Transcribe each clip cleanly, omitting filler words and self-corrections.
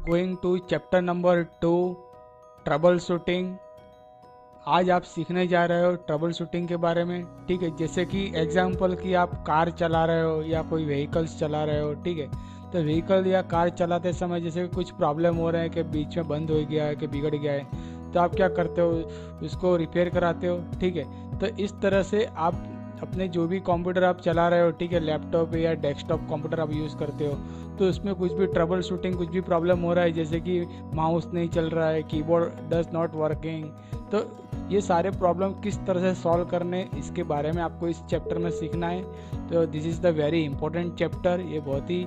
Going to chapter number 2 troubleshooting. आज आप सीखने जा रहे हो ट्रबल शूटिंग के बारे में। ठीक है, जैसे कि एग्जांपल कि आप कार चला रहे हो या कोई व्हीकल्स चला रहे हो। ठीक है, तो व्हीकल या कार चलाते समय जैसे कि कुछ प्रॉब्लम हो रहा है कि बीच में बंद हो गया है कि बिगड़ गया है, तो आप क्या करते हो, उसको रिपेयर कराते हो। ठीक है, तो इस तरह से आप अपने जो भी कंप्यूटर आप चला रहे हो, ठीक है, लैपटॉप या डेस्कटॉप कंप्यूटर आप यूज़ करते हो, तो उसमें कुछ भी ट्रबल शूटिंग, कुछ भी प्रॉब्लम हो रहा है, जैसे कि माउस नहीं चल रहा है, कीबोर्ड डज नॉट वर्किंग, तो ये सारे प्रॉब्लम किस तरह से सॉल्व करने, इसके बारे में आपको इस चैप्टर में सीखना है। तो this is the very important chapter, ये बहुत ही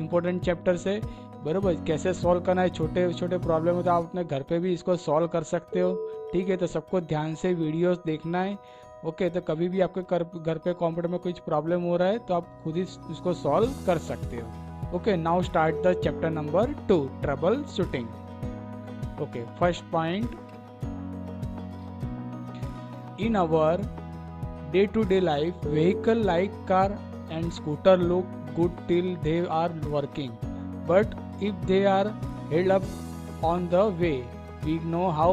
इंपॉर्टेंट चैप्टर से बराबर कैसे सॉल्व करना है। छोटे छोटे प्रॉब्लम हो तो आप अपने घर पे भी इसको सॉल्व कर सकते हो। ठीक है, तो सबको ध्यान से वीडियोस देखना है। ओके, तो कभी भी आपके घर पे कंप्यूटर में कुछ प्रॉब्लम हो रहा है तो आप खुद ही उसको सॉल्व कर सकते हो। Okay, now start the chapter number 2 trouble shooting. Okay, first point, in our day-to-day life, vehicle like car and scooter look good till they are working, but if they are held up on the way, we know how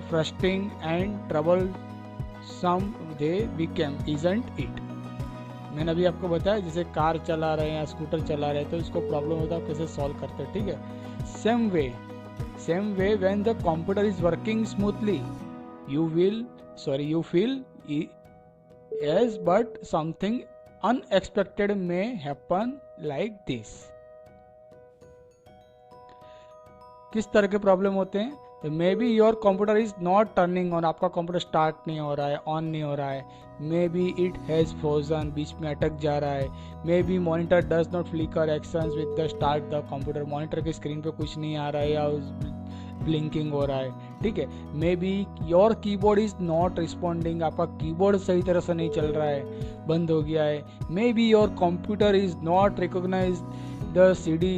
frustrating and troublesome they become, isn't it? मैंने अभी आपको बताया जैसे car चला रहे हैं या scooter चला रहे हैं तो इसको प्रॉब्लम होता है, आप कैसे सॉल्व करते हैं। ठीक है, same way when the computer is working smoothly, you feel yes, but something unexpected may happen like this। किस तरह के प्रॉब्लम होते हैं, तो maybe your computer is not turning on, आपका कंप्यूटर स्टार्ट नहीं हो रहा है, ऑन नहीं हो रहा है। Maybe it has frozen, बीच में अटक जा रहा है। Maybe monitor does not flicker actions with the start the computer, monitor के स्क्रीन पे कुछ नहीं आ रहा है या ब्लिंकिंग हो रहा है। ठीक है, maybe your keyboard is not responding, आपका कीबोर्ड सही तरह से नहीं चल रहा है, बंद हो गया है। Maybe your computer is not recognize the CD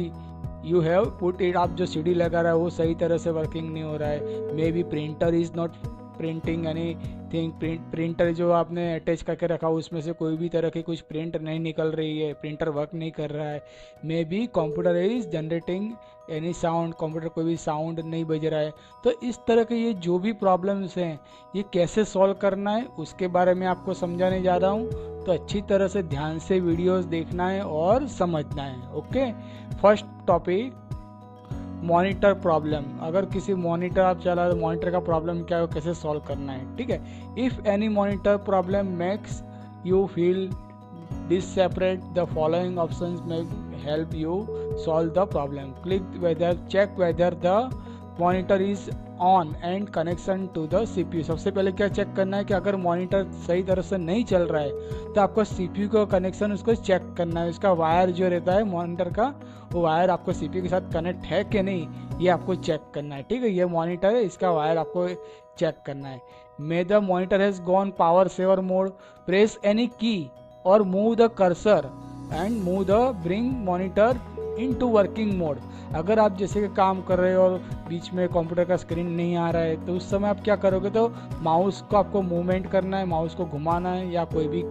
you have put it, आप जो CD लगा रहा है वो सही तरह से वर्किंग नहीं हो रहा है। May be printer is not printing any thing, printer जो आपने अटैच करके रखा उसमें से कोई भी तरह की कुछ प्रिंट नहीं निकल रही है, प्रिंटर वर्क नहीं कर रहा है। May be computer is generating any sound, computer कोई भी साउंड नहीं बज रहा है। तो इस तरह के ये जो भी प्रॉब्लम्स हैं ये कैसे सॉल्व करना है उसके बारे में आपको समझाने जा रहा हूँ, तो अच्छी तरह से ध्यान से वीडियोस देखना है और समझना है। Okay, first topic, monitor problem. अगर किसी मॉनिटर आप चला रहे हो, मॉनिटर का प्रॉब्लम क्या है, कैसे सॉल्व करना है। ठीक है, if any monitor problem makes you feel disseparate, the following options may help you solve the problem. Check whether the monitor is on and connection to the CPU। सबसे पहले क्या चेक करना है कि अगर मॉनिटर सही तरह से नहीं चल रहा है तो आपको CPU का कनेक्शन उसको चेक करना है। उसका वायर जो रहता है मॉनिटर का, वो वायर आपको CPU के साथ कनेक्ट है कि नहीं, ये आपको चेक करना है। ठीक है, ये मॉनिटर है, इसका वायर आपको चेक करना है। May the monitor has gone power saver mode, press any key और move the cursor and move the bring monitor into working mode. अगर आप जैसे कि काम कर रहे हो और बीच में कंप्यूटर का स्क्रीन नहीं आ रहा है तो उस समय आप क्या करोगे, तो माउस को आपको मूवमेंट करना है, माउस को घुमाना है या कोई भी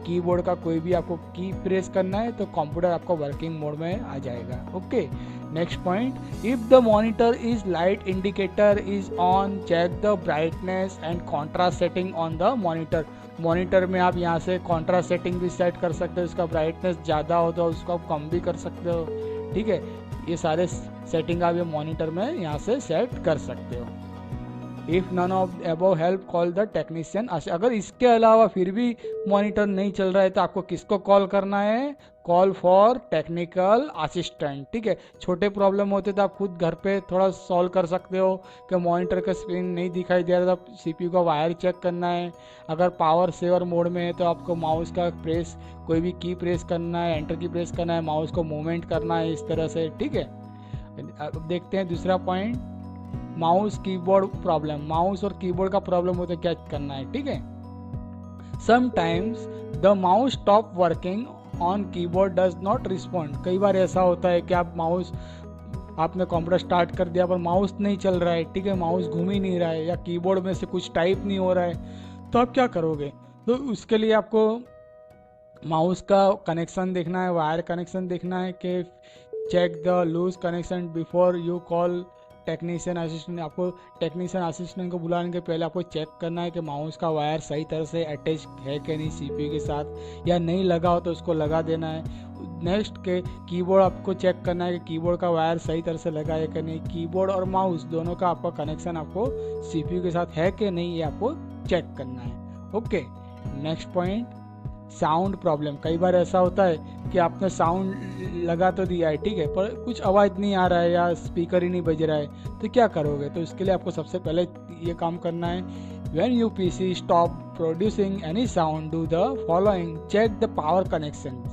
कीबोर्ड का कोई भी आपको की प्रेस करना है तो कंप्यूटर आपको वर्किंग मोड में आ जाएगा। Okay, next point, if the monitor is light indicator is on, check the brightness and contrast setting on the monitor. Monitor में आप यहाँ से कॉन्ट्रास्ट सेटिंग भी सेट कर सकते हो, उसका ब्राइटनेस ज़्यादा हो तो उसको आप कम भी कर सकते हो। ठीक है, ये सारे सेटिंग आप ये मॉनिटर में यहाँ से सेट कर सकते हो। If none of above help call the technician. अगर इसके अलावा फिर भी मॉनिटर नहीं चल रहा है तो आपको किसको कॉल करना है, कॉल फॉर टेक्निकल असिस्टेंट। ठीक है, छोटे प्रॉब्लम होते तो आप खुद घर पे थोड़ा सॉल्व कर सकते हो कि मॉनिटर का स्क्रीन नहीं दिखाई दे रहा तो CPU का वायर चेक करना है। अगर पावर सेवर मोड में है तो आपको माउस का प्रेस, कोई भी की प्रेस करना है, एंटर की प्रेस करना है, माउस को मूवमेंट करना है इस तरह से। ठीक है, अब देखते हैं दूसरा point, mouse keyboard problem. Mouse और कीबोर्ड का प्रॉब्लम होता है, क्या करना है। ठीक है, sometimes the mouse stop working on keyboard does not respond. कई बार ऐसा होता है कि आप माउस, आपने कंप्यूटर स्टार्ट कर दिया पर माउस नहीं चल रहा है। ठीक है, माउस घूम ही नहीं रहा है या कीबोर्ड में से कुछ टाइप नहीं हो रहा है, तो आप क्या करोगे, तो उसके लिए आपको माउस का कनेक्शन देखना है, वायर कनेक्शन देखना है कि check the loose connection before you call technician assistant. आपको टेक्नीशियन असिस्टेंट को बुलाने के पहले आपको चेक करना है कि माउस का वायर सही तरह से अटैच है कि नहीं सीपीयू के साथ, या नहीं लगा हो तो उसको लगा देना है। नेक्स्ट के कीबोर्ड आपको चेक करना है कि कीबोर्ड का वायर सही तरह से लगा है कि नहीं। कीबोर्ड और माउस दोनों का आपका कनेक्शन आपको सीपीयू के साथ है कि नहीं, ये आपको चेक करना है। Okay, next point, sound problem. कई बार ऐसा होता है कि आपने साउंड लगा तो दिया है, ठीक है, पर कुछ आवाज़ नहीं आ रहा है या स्पीकर ही नहीं बज रहा है, तो क्या करोगे? तो इसके लिए आपको सबसे पहले ये काम करना है, when you PC stop producing any sound do the following, check the power connection.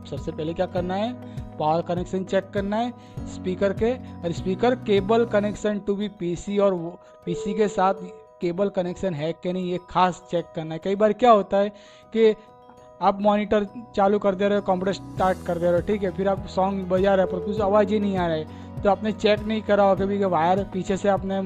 सबसे पहले क्या करना है, पावर कनेक्शन चेक करना है स्पीकर के, और speaker cable connection to be PC, और पीसी के साथ केबल कनेक्शन है कि नहीं, ये खास चेक करना है। कई बार क्या होता है कि आप मॉनिटर चालू कर दे रहे हो, कंप्यूटर स्टार्ट कर दे रहे हो, ठीक है, फिर आप सॉन्ग बजा रहे हो पर कुछ आवाज़ ही नहीं आ रहा है, तो आपने चेक नहीं करा हो कभी कि वायर पीछे से आपने,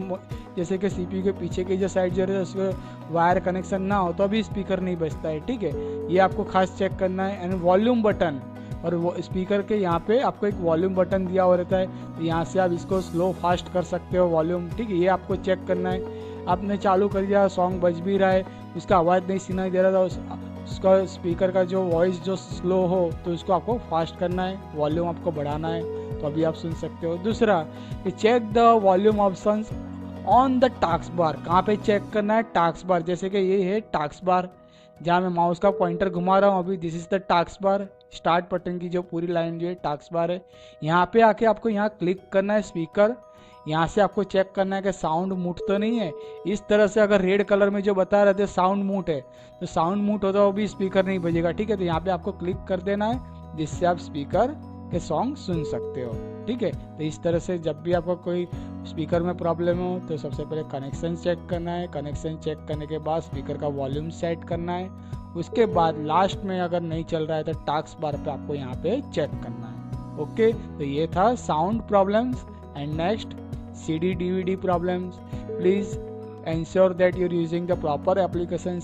जैसे कि सीपीयू के पीछे की जो साइड जो है उसको वायर कनेक्शन ना हो तो अभी स्पीकर नहीं बजता है, ठीक है, ये आपको खास चेक करना है। एंड वॉल्यूम बटन, और वो स्पीकर के यहाँ पे आपको एक वॉल्यूम बटन दिया हुआ रहता है, तो यहाँ से आप इसको स्लो फास्ट कर सकते हो वॉल्यूम, ठीक है, ये आपको चेक करना है। आपने चालू कर दिया, सॉन्ग बज भी रहा है, उसका आवाज़ नहीं सुनाई दे रहा था, उसका स्पीकर का जो वॉइस जो स्लो हो तो उसको आपको फास्ट करना है, वॉल्यूम आपको बढ़ाना है, तो अभी आप सुन सकते हो। दूसरा, check the volume options on the taskbar. कहाँ पे चेक करना है? Taskbar. जैसे कि ये है टास्क बार, जहाँ मैं माउस का पॉइंटर घुमा रहा हूँ अभी, this is the task bar. Start button की जो पूरी लाइन जो है टास्क बार है, यहाँ पे आके आपको यहाँ क्लिक करना है स्पीकर, यहाँ से आपको चेक करना है कि साउंड मूट तो नहीं है। इस तरह से अगर रेड कलर में जो बता रहे थे साउंड मूट है, तो साउंड मूट होता है वो भी स्पीकर नहीं बजेगा, ठीक है, तो यहाँ पे आपको क्लिक कर देना है, जिससे आप स्पीकर के सॉन्ग सुन सकते हो, ठीक है। तो इस तरह से जब भी आपको कोई स्पीकर में प्रॉब्लम हो तो सबसे पहले कनेक्शन चेक करना है, कनेक्शन चेक करने के बाद स्पीकर का वॉल्यूम सेट करना है, उसके बाद लास्ट में अगर नहीं चल रहा है तो टास्क बार पे आपको यहाँ पे चेक करना है। ओके, तो ये था sound problems. And next, CD DVD problems. Please ensure that you're using the proper application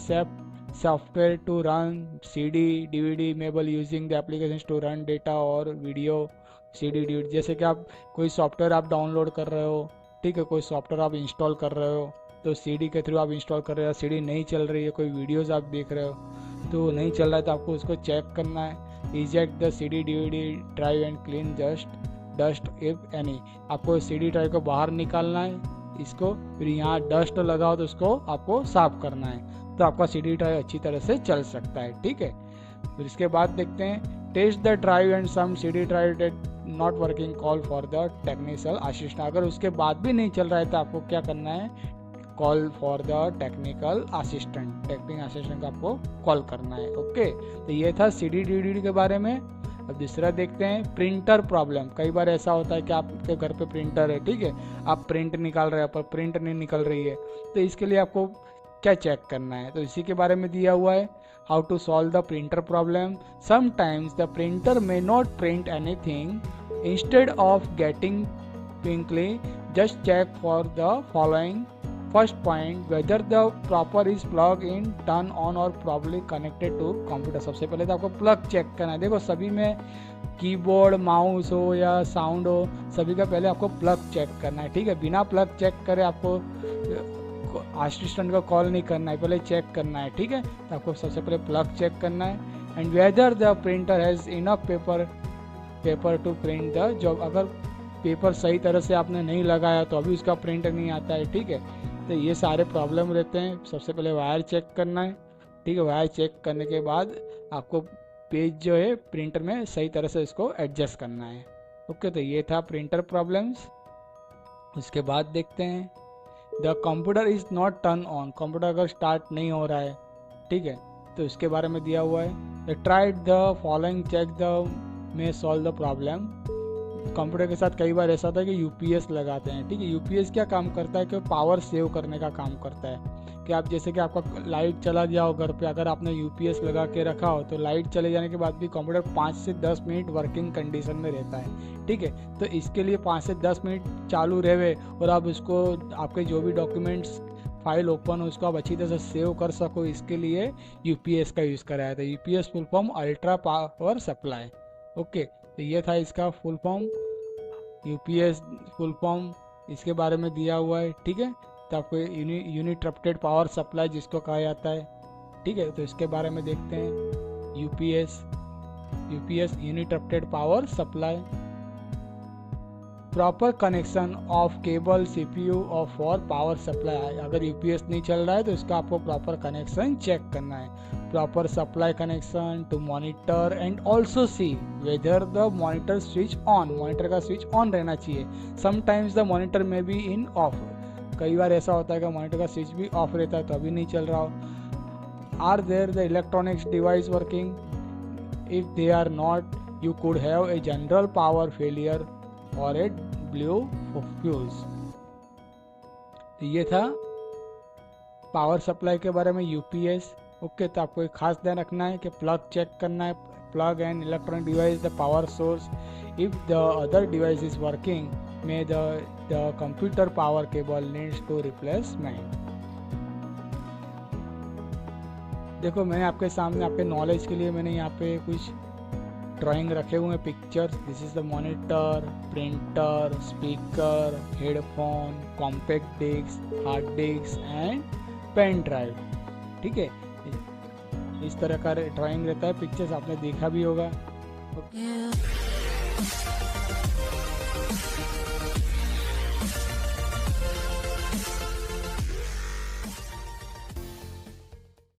software to run CD DVD enable using the applications to run data और video CD DVD। जैसे कि आप कोई software आप download कर रहे हो, ठीक है, कोई सॉफ्टवेयर आप इंस्टॉल कर रहे हो, तो CD के थ्रू आप इंस्टॉल कर रहे हो, CD नहीं चल रही है, कोई वीडियोज़ आप देख रहे हो तो नहीं चल रहा है, तो आपको उसको चेक करना है। Eject the CD DVD drive and clean dust if any. आपको CD ड्राइव को बाहर निकालना है इसको, फिर यहाँ डस्ट लगा हो तो उसको आपको साफ करना है, तो आपका CD ड्राइव अच्छी तरह से चल सकता है, ठीक है। फिर इसके बाद देखते हैं, test the drive and some CD drive that not working, call for the technical assistant. अगर उसके बाद भी नहीं चल रहा है तो आपको क्या करना है, call for the technical assistant, technical assistant को आपको कॉल करना है। ओके, तो ये था CD DVD के बारे में। अब दूसरा देखते हैं, प्रिंटर प्रॉब्लम। कई बार ऐसा होता है कि आपके घर पे प्रिंटर है, ठीक है, आप प्रिंट निकाल रहे हो पर प्रिंट नहीं निकल रही है, तो इसके लिए आपको क्या चेक करना है, तो इसी के बारे में दिया हुआ है, how to solve the printer problem. Sometimes the printer may not print anything, instead of getting pinkly just check for the following. First point, whether the proper is plug in, turn on और properly connected to computer. सबसे पहले तो आपको plug check करना है। देखो सभी में कीबोर्ड माउस हो या साउंड हो, सभी का पहले आपको प्लग चेक करना है, ठीक है, बिना प्लग चेक करे आपको असिस्टेंट को कॉल नहीं करना है, पहले चेक करना है, ठीक है, तो आपको सबसे पहले प्लग चेक करना है। And whether the printer has enough paper two print the job. अगर पेपर सही तरह से आपने नहीं लगाया तो अभी उसका प्रिंट नहीं आता है, ठीक है, तो ये सारे प्रॉब्लम रहते हैं। सबसे पहले वायर चेक करना है, ठीक है, वायर चेक करने के बाद आपको पेज जो है प्रिंटर में सही तरह से इसको एडजस्ट करना है। ओके, तो ये था प्रिंटर प्रॉब्लम्स। उसके बाद देखते हैं, the computer is not turn on. Computer अगर स्टार्ट नहीं हो रहा है, ठीक है, तो इसके बारे में दिया हुआ है, tried the following check the may solve the problem. Computer के साथ कई बार ऐसा होता है कि यूपीएस लगाते हैं, ठीक है, यूपीएस क्या काम करता है कि पावर सेव करने का काम करता है। कि आप जैसे कि आपका लाइट चला गया हो घर पे, अगर आपने यूपीएस लगा के रखा हो तो लाइट चले जाने के बाद भी कंप्यूटर 5 से 10 मिनट वर्किंग कंडीशन में रहता है, ठीक है, तो इसके लिए 5 से 10 मिनट चालू रहे और आप उसको आपके जो भी डॉक्यूमेंट्स फाइल ओपन हो उसको आप अच्छी तरह से सेव कर सको, इसके लिए यूपीएस का यूज़ कराया था। UPS full form ultra power supply. Okay, तो ये था इसका full form. UPS full form इसके बारे में दिया हुआ है, ठीक है। तो आपको यूनिटरप्टेड पावर सप्लाई जिसको कहा जाता है, ठीक है, तो इसके बारे में देखते हैं। UPS uninterrupted power supply, proper connection of cable CPU और फॉर पावर सप्लाई। अगर यूपीएस नहीं चल रहा है तो इसका आपको प्रॉपर कनेक्शन चेक करना है। Proper supply connection to monitor and also see whether the monitor switch on, monitor का स्विच ऑन रहना चाहिए। Sometimes the monitor may be in off, कई बार ऐसा होता है कि मॉनिटर का स्विच भी ऑफ रहता है तो अभी नहीं चल रहा हो। Are there the electronics device working, if they are not you could have a general power failure और ए ब्लू फ्यूज। तो ये था पावर सप्लाई के बारे में, यूपीएस। ओके, तो आपको एक खास ध्यान रखना है कि प्लग चेक करना है, plug and electronic device the power source, if the other device is working may the computer power cable needs to replacement. देखो मैंने आपके सामने आपके नॉलेज के लिए मैंने यहाँ पे कुछ ड्राइंग रखे हुए हैं, pictures. This is the monitor, printer, speaker, headphone, compact disk, hard disk and pen drive, ठीक है। इस तरह का ड्राइंग रहता है, पिक्चर्स आपने देखा भी होगा।